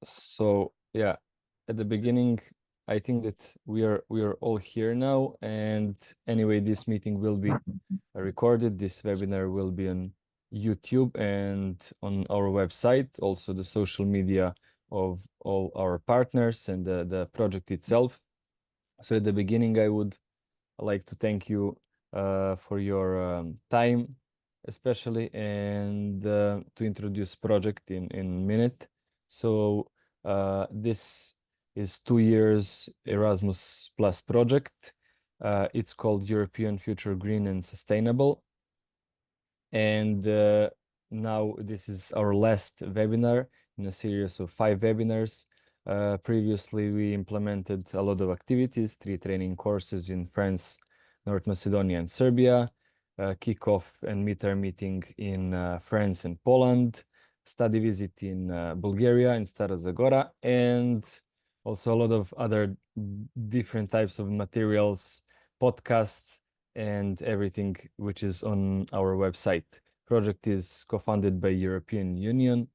So yeah, at the beginning, I think that we are all here now, and anyway, this meeting will be recorded. This webinar will be on YouTube and on our website, also the social media of all our partners and the project itself. So at the beginning, I would like to thank you for your time, especially, and to introduce project in minute. So this is 2 years Erasmus Plus project. It's called European Future Green and Sustainable. And now this is our last webinar in a series of 5 webinars. Previously, we implemented a lot of activities, 3 training courses in France, North Macedonia, and Serbia, kickoff and midterm meeting in France and Poland, study visit in Bulgaria and Stara Zagora, and also a lot of other different types of materials, podcasts, and everything which is on our website. Project is co-funded by European Union.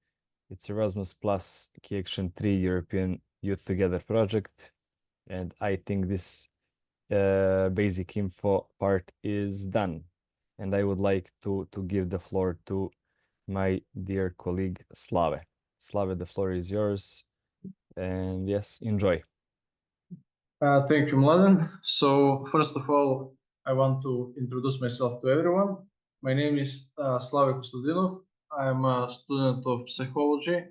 It's Erasmus Plus Key Action 3 European Youth Together project. And I think this basic info part is done. And I would like to give the floor to my dear colleague, Slave. Slave, the floor is yours. And yes, enjoy. Thank you, Mladen. So first of all, I want to introduce myself to everyone. My name is Slave Kostadinov. I'm a student of psychology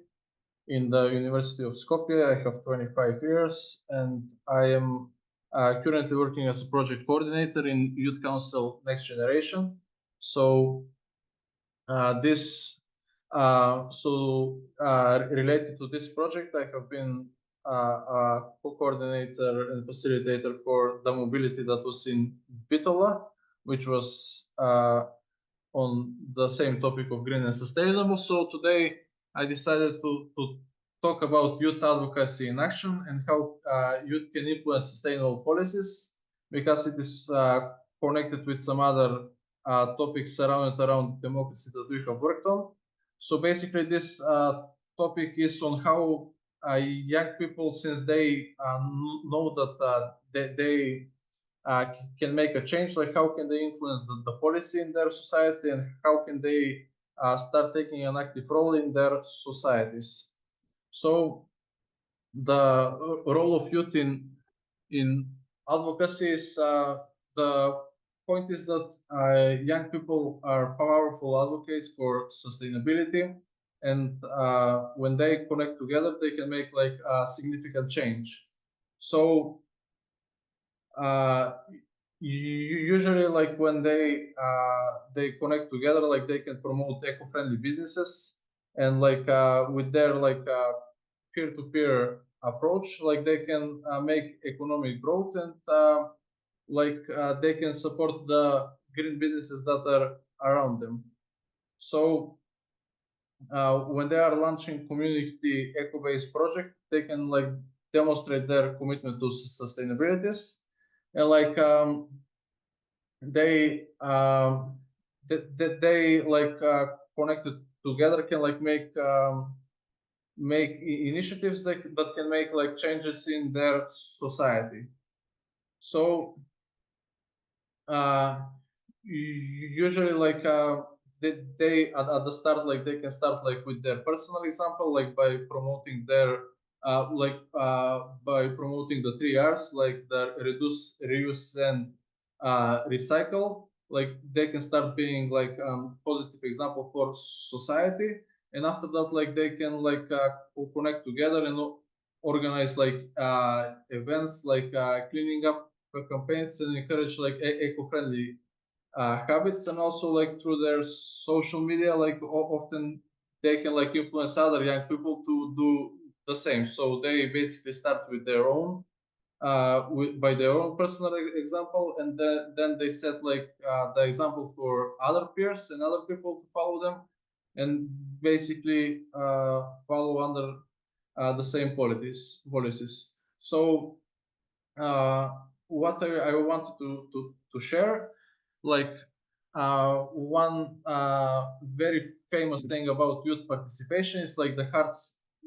in the University of Skopje. I have 25 years, and I am currently working as a project coordinator in Youth Council Next Generation. So related to this project, I have been a co-coordinator and facilitator for the mobility that was in Bitola, which was on the same topic of green and sustainable. So today I decided to talk about youth advocacy in action and how youth can influence sustainable policies, because it is connected with some other topics surrounded around democracy that we have worked on. So basically this topic is on how young people, since they know that they can make a change, like how can they influence the policy in their society, and how can they start taking an active role in their societies. So the role of youth in advocacy is the point is that young people are powerful advocates for sustainability, and when they connect together, they can make like a significant change. So usually, like when they connect together, like they can promote eco-friendly businesses, and like with their like peer-to-peer approach, like they can make economic growth, and they can support the green businesses that are around them. So when they are launching community eco-based project, they can like demonstrate their commitment to sustainability, and like they like connected together can like make initiatives that can make like changes in their society. So usually like they at the start, like they can start like with their personal example, like by promoting their by promoting the 3 R's, like the reduce, reuse, and recycle. Like they can start being like positive example for society, and after that, like they can like connect together and organize like events, like cleaning up campaigns, and encourage like eco-friendly habits. And also like through their social media, like often they can like influence other young people to do the same. So they basically start with their own by their own personal example, and then they set like the example for other peers and other people to follow them, and basically follow under the same policies. So what I wanted to share, like one very famous thing about youth participation is like the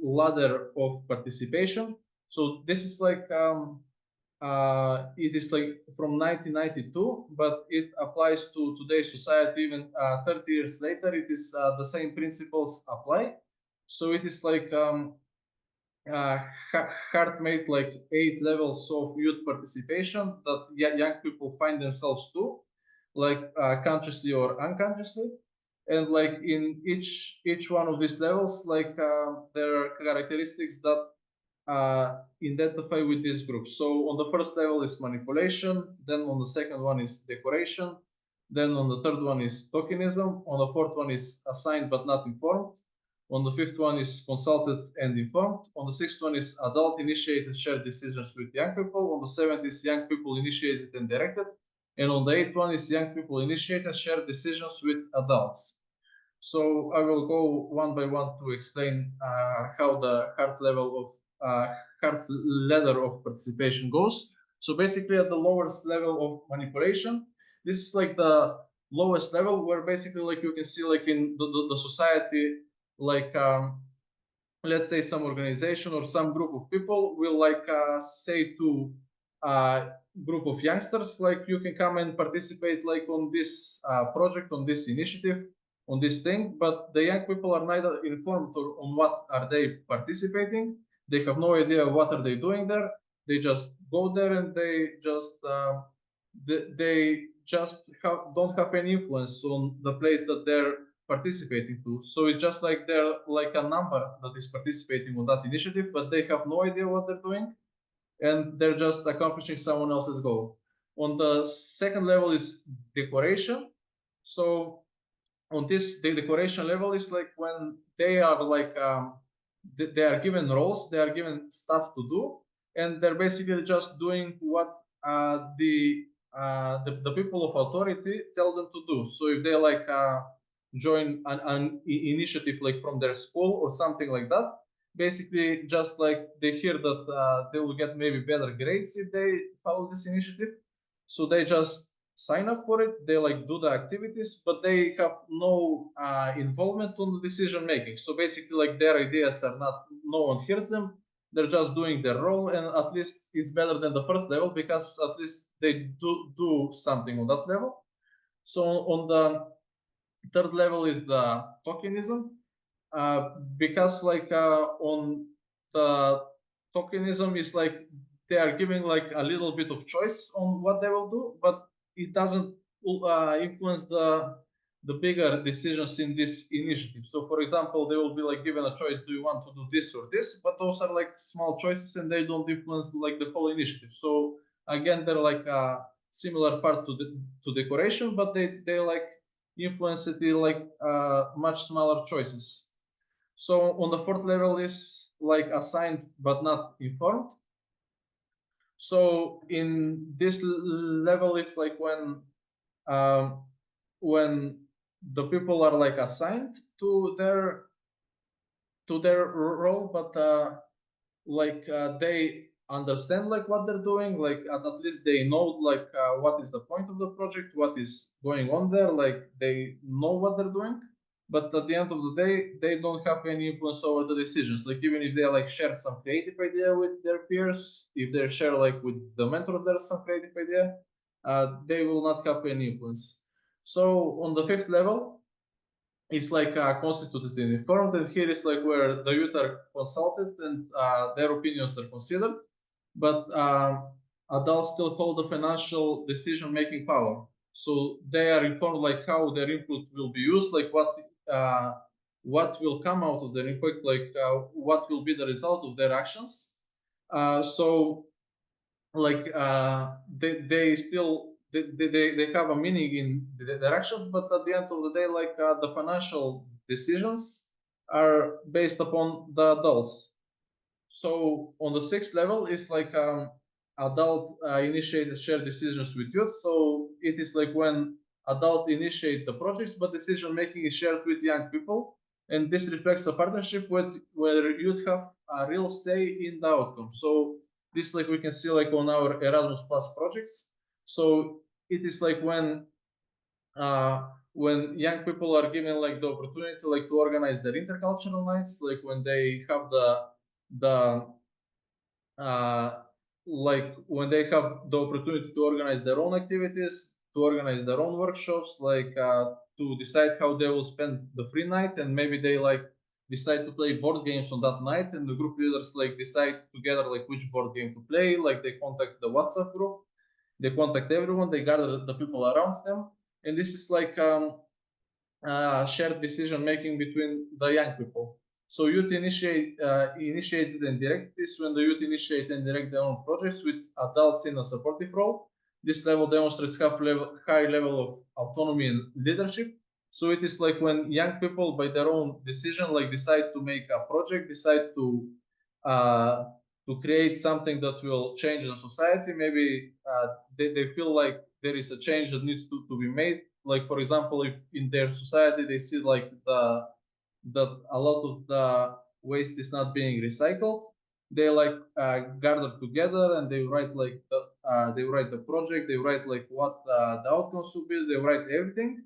ladder of participation. So this is like it is like from 1992, but it applies to today's society even 30 years later. It is the same principles apply. So it is like hard made like 8 levels of youth participation that young people find themselves to, like consciously or unconsciously. And like in each one of these levels, like there are characteristics that identify with this group. So on the first level is manipulation, then on the second one is decoration, then on the third one is tokenism, on the fourth one is assigned but not informed, on the fifth one is consulted and informed, on the sixth one is adult initiated shared decisions with young people, on the seventh is young people initiated and directed, and on the eighth one is young people initiated shared decisions with adults. So I will go one by one to explain how the hard level of hard ladder of participation goes. So basically, at the lowest level of manipulation, this is like the lowest level where basically, like you can see, like in the society, like let's say some organization or some group of people will like say to a group of youngsters, like you can come and participate like on this project, on this initiative, on this thing, but the young people are neither informed or on what are they participating. They have no idea what are they doing there. They just go there and they just don't have any influence on the place that they're participating to. So it's just like they're like a number that is participating on that initiative, but they have no idea what they're doing, and they're just accomplishing someone else's goal. On the second level is decoration. So on this, the decoration level is like when they are like they are given roles, they are given stuff to do, and they're basically just doing what the people of authority tell them to do. So if they like join an initiative like from their school or something like that, basically just like they hear that they will get maybe better grades if they follow this initiative, so they just sign up for it. They like do the activities, but they have no involvement on the decision making. So basically, like their ideas are not, no one hears them. They're just doing their role, and at least it's better than the first level because at least they do something on that level. So on the third level is the tokenism, because like on the tokenism is like they are giving like a little bit of choice on what they will do, but it doesn't influence the bigger decisions in this initiative. So for example, they will be like given a choice, do you want to do this or this, but those are like small choices and they don't influence like the whole initiative. So again, they're like a similar part to decoration, but they like influence it in like much smaller choices. So on the fourth level is like assigned but not informed. So in this level, it's like when the people are like assigned to their role, but like they understand like what they're doing, like at least they know like what is the point of the project, what is going on there, like they know what they're doing, but at the end of the day they don't have any influence over the decisions. Like even if they like share some creative idea with their peers, if they share like with the mentors there's some creative idea, they will not have any influence. So on the fifth level, it's like constituted and informed, and here is like where the youth are consulted and their opinions are considered, but adults still hold the financial decision-making power. So they are informed like how their input will be used, like what will come out of their input, like what will be the result of their actions. So like they still they have a meaning in their actions, but at the end of the day, like the financial decisions are based upon the adults. So on the sixth level is like adult initiated shared decisions with youth. So it is like when adult initiate the projects, but decision making is shared with young people, and this reflects a partnership where youth have a real say in the outcome. So this like we can see like on our Erasmus Plus projects. So it is like when when young people are given like the opportunity like to organize their intercultural nights, like when they have the like when they have the opportunity to organize their own activities, to organize their own workshops, like to decide how they will spend the free night, and maybe they like decide to play board games on that night, and the group leaders like decide together like which board game to play. Like they contact the WhatsApp group, they contact everyone, they gather the people around them, and this is like shared decision making between the young people. So youth initiated and direct this when the youth initiate and direct their own projects with adults in a supportive role. This level demonstrates high level of autonomy and leadership. So it is like when young people, by their own decision, like decide to make a project, decide uh, to create something that will change the society. Maybe they feel like there is a change that needs to be made. Like for example, if in their society they see like that a lot of the waste is not being recycled, they like gather together and they write like they write the project, they write like what the outcomes will be, they write everything,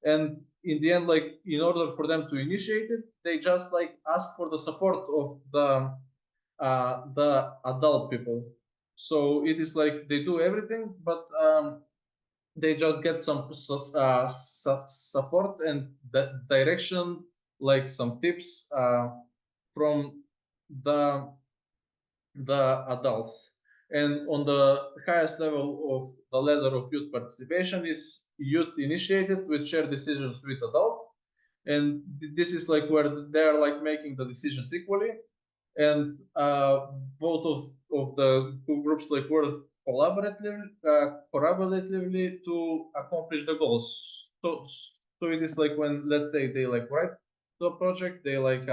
and in the end, like in order for them to initiate it, they just like ask for the support of the adult people. So it is like they do everything, but they just get some support and direction, like some tips from the adults. And on the highest level of the ladder of youth participation is youth initiated with shared decisions with adult, and this is like where they are like making the decisions equally, and both of the two groups like work collaboratively to accomplish the goals. So it is like when, let's say, they like write the project, they like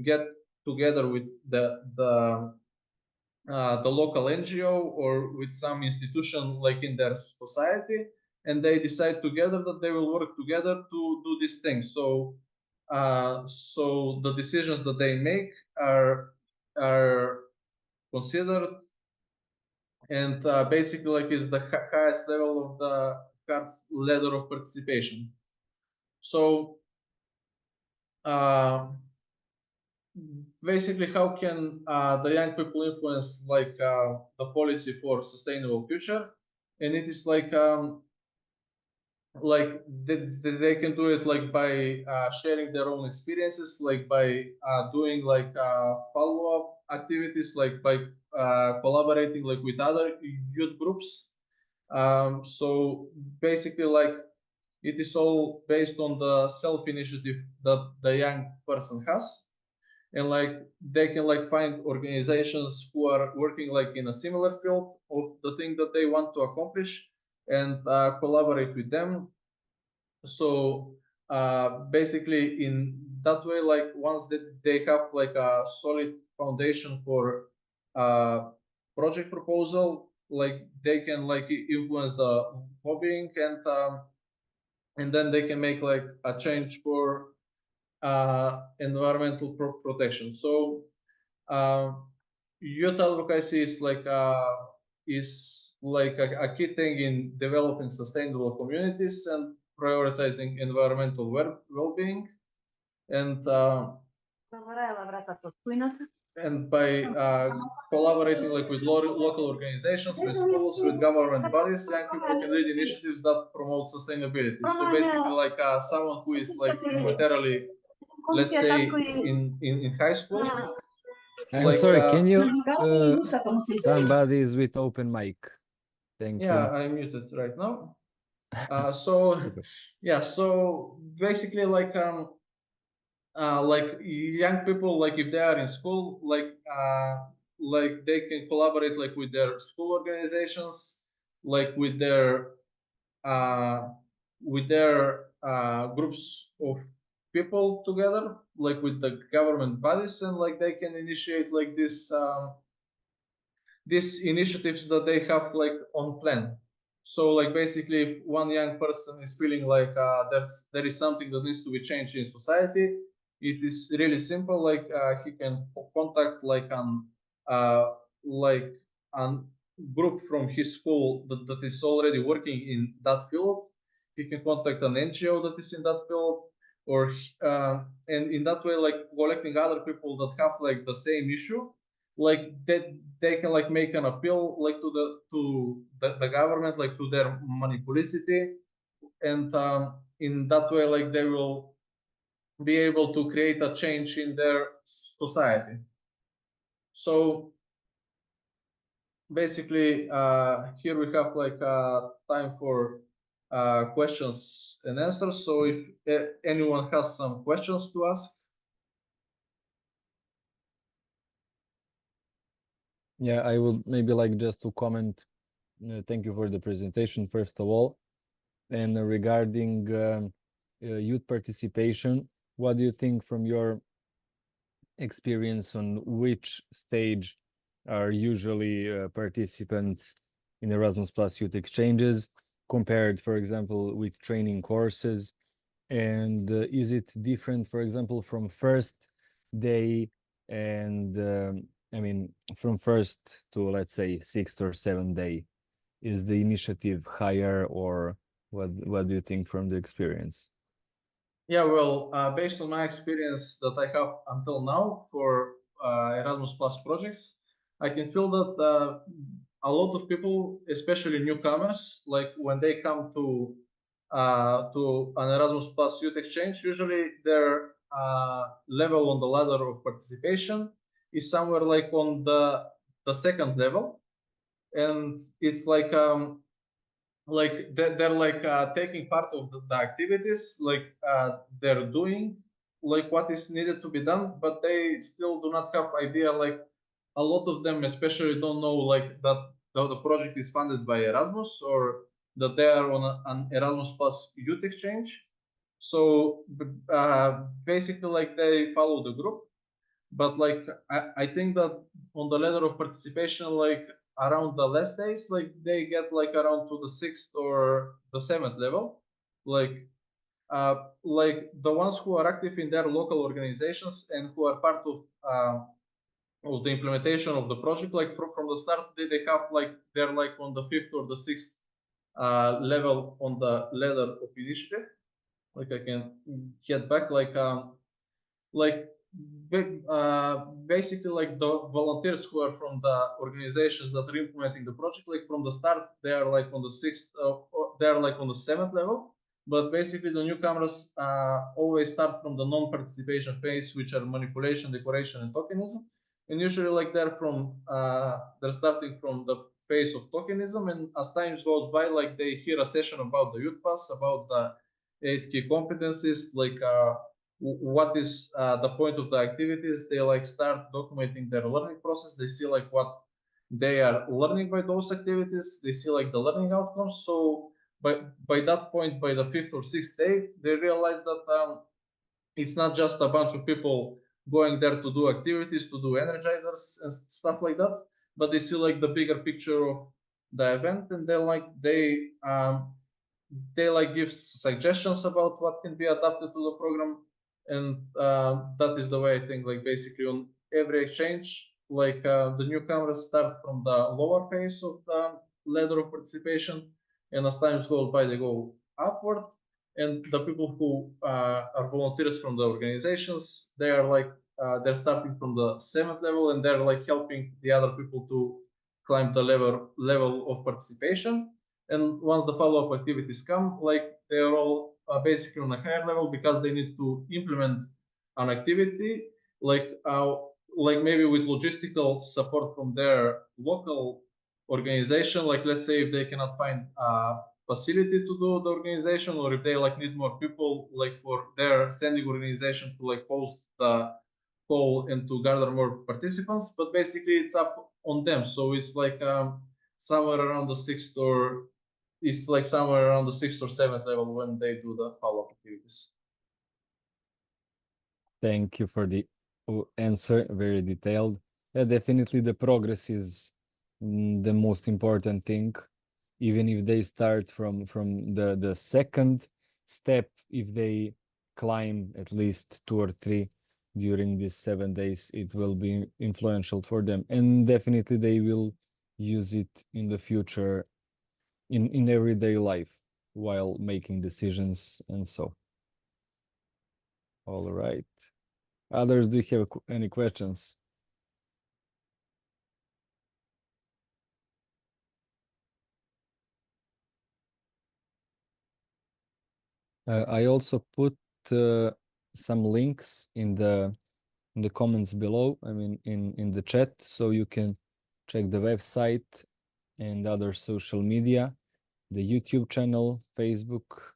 get together with the local NGO or with some institution like in their society, and they decide together that they will work together to do these things. So the decisions that they make are considered, and basically like is the highest level of the cards ladder of participation. So basically, how can the young people influence like the policy for sustainable future? And it is like they can do it like by sharing their own experiences, like by doing like follow-up activities, like by collaborating like with other youth groups. So basically, like it is all based on the self-initiative that the young person has, and like they can like find organizations who are working like in a similar field of the thing that they want to accomplish, and collaborate with them. So basically in that way, like once that they have like a solid foundation for project proposal, like they can like influence the lobbying, and then they can make like a change for environmental protection. So youth advocacy is like a key thing in developing sustainable communities and prioritizing environmental well-being, and by collaborating like with local organizations, with schools, with government bodies, young people can lead initiatives that promote sustainability. So basically, like someone who is like momentarily, let's say, in high school, I'm like sorry, can you somebody is with open mic. Thank yeah, you. I'm muted right now. So Super. yeah, so basically like young people, like if they are in school, like they can collaborate like with their school organizations, like uh with their groups of people together, like with the government bodies, and like they can initiate like these initiatives that they have like on plan. So like basically, if one young person is feeling like there is something that needs to be changed in society, it is really simple. Like he can contact uh, like a group from his school that is already working in that field, he can contact an NGO that is in that field, or and in that way, like collecting other people that have like the same issue, like that they can like make an appeal like to the government, like to their manipulicity, and in that way, like they will be able to create a change in their society. So basically, here we have like time for questions and answers. So if anyone has some questions to ask. Yeah, I would maybe like just to comment. Thank you for the presentation, first of all. And regarding youth participation, what do you think from your experience on which stage are usually participants in Erasmus Plus youth exchanges compared, for example, with training courses? And is it different, for example, from first day and I mean, from first to, let's say, sixth or seventh day? Is the initiative higher, or what do you think from the experience? Yeah, well, based on my experience that I have until now for Erasmus Plus projects, I can feel that a lot of people, especially newcomers, like when they come to an Erasmus Plus youth exchange, usually their level on the ladder of participation is somewhere like on the second level, and it's like they're like taking part of the activities, like they're doing like what is needed to be done, but they still do not have idea, like a lot of them especially don't know like that the project is funded by Erasmus, or that they are on an Erasmus Plus youth exchange. So basically like they follow the group, but like I think that on the ladder of participation, like around the last days, like they get like around to the sixth or the seventh level, like the ones who are active in their local organizations and who are part of the implementation of the project, like from the start they have like they're like on the fifth or the sixth level on the ladder of initiative. Like I can get back like basically like the volunteers who are from the organizations that are implementing the project, like from the start they are like on the sixth they are like on the seventh level, but basically the newcomers always start from the non-participation phase, which are manipulation, decoration, and tokenism, and usually like they're starting from the phase of tokenism, and as time goes by, like they hear a session about the youth pass, about the 8 key competencies, like what is the point of the activities. They like start documenting their learning process. They see like what they are learning by those activities. They see like the learning outcomes. So by that point, by the fifth or sixth day, they realize that it's not just a bunch of people going there to do activities, to do energizers and stuff like that, but they see like the bigger picture of the event, and they like give suggestions about what can be adapted to the program, and that is the way I think, like basically on every exchange, like the newcomers start from the lower phase of the ladder of participation, and as times go by they go upward, and the people who are volunteers from the organizations, they are like they're starting from the seventh level, and they're like helping the other people to climb the level of participation. And once the follow-up activities come, like they are all basically on a higher level, because they need to implement an activity, like maybe with logistical support from their local organization. Like let's say if they cannot find a facility to do the organization, or if they like need more people, like for their sending organization to like post the call and to gather more participants. But basically it's up on them. So it's like somewhere around the sixth, or it's like somewhere around the sixth or seventh level when they do the follow-up activities. Thank you for the answer, very detailed. Yeah, definitely the progress is the most important thing. Even if they start from the second step, if they climb at least 2 or 3 during these 7 days, it will be influential for them, and definitely they will use it in the future in everyday life. while making decisions and so. All right. Others, do you have any questions? I also put some links in the comments below. I mean, in the chat, so you can check the website and other social media, the YouTube channel, Facebook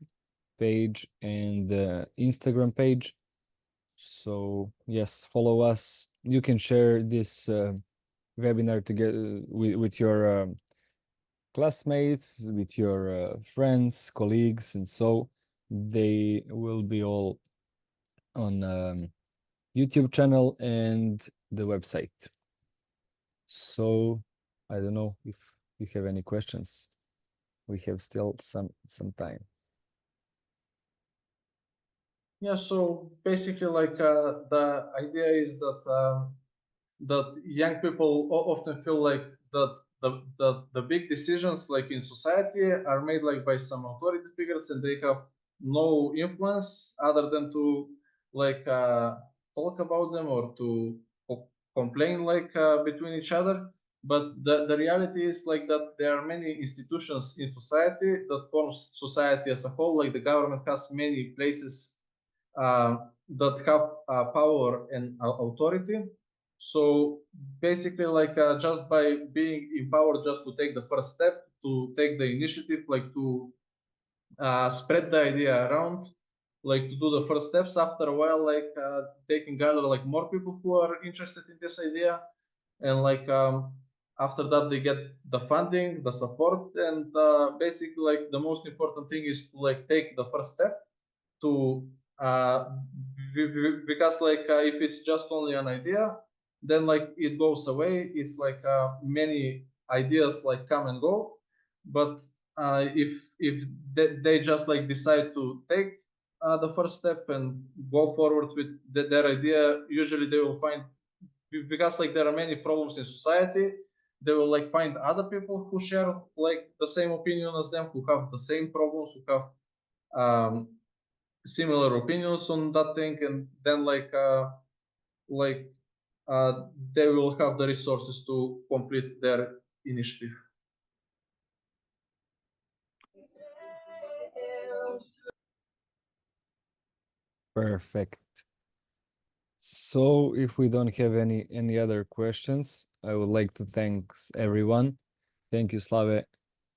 page, and the Instagram page. So yes, follow us. You can share this webinar together with your classmates, with your friends, colleagues, and so they will be all on YouTube channel and the website. So I don't know if you have any questions. We have still some time. Yeah, so basically, like the idea is that that young people often feel like that the big decisions like in society are made like by some authority figures, and they have no influence other than to like talk about them or to complain like between each other. But the reality is like that there are many institutions in society that forms society as a whole. Like the government has many places that have power and authority. So basically, like just by being empowered, just to take the first step, to take the initiative, like to spread the idea around, like to do the first steps. After a while, like they can gather like more people who are interested in this idea, and like after that they get the funding, the support, and basically like the most important thing is to like take the first step to because like if it's just only an idea, then like it goes away. It's like many ideas like come and go, but if they just like decide to take the first step and go forward with their idea, usually they will find, because like there are many problems in society, they will like find other people who share like the same opinion as them, who have the same problems, who have um, similar opinions on that thing, and then like they will have the resources to complete their initiative. Perfect. So if we don't have any other questions, I would like to thank everyone. Thank you, Slave,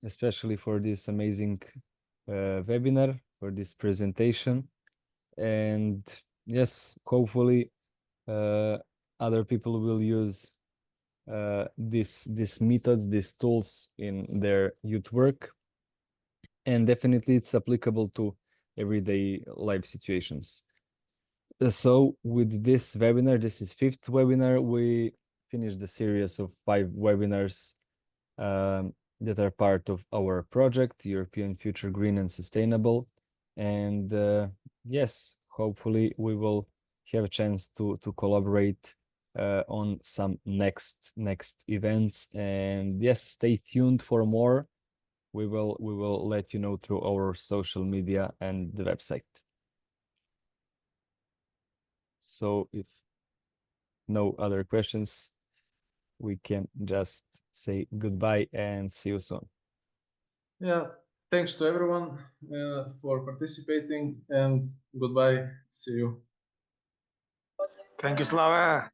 especially for this amazing webinar, for this presentation. And yes, hopefully other people will use these methods, these tools in their youth work. And definitely it's applicable to everyday life situations. So with this webinar, this is 5th webinar, we finished the series of 5 webinars that are part of our project, European Future Green and Sustainable. And yes, hopefully we will have a chance to collaborate on some next events. And yes, stay tuned for more. We will let you know through our social media and the website. So if no other questions, we can just say goodbye and see you soon. Yeah, thanks to everyone for participating, and goodbye. See you. Thank you, Slava.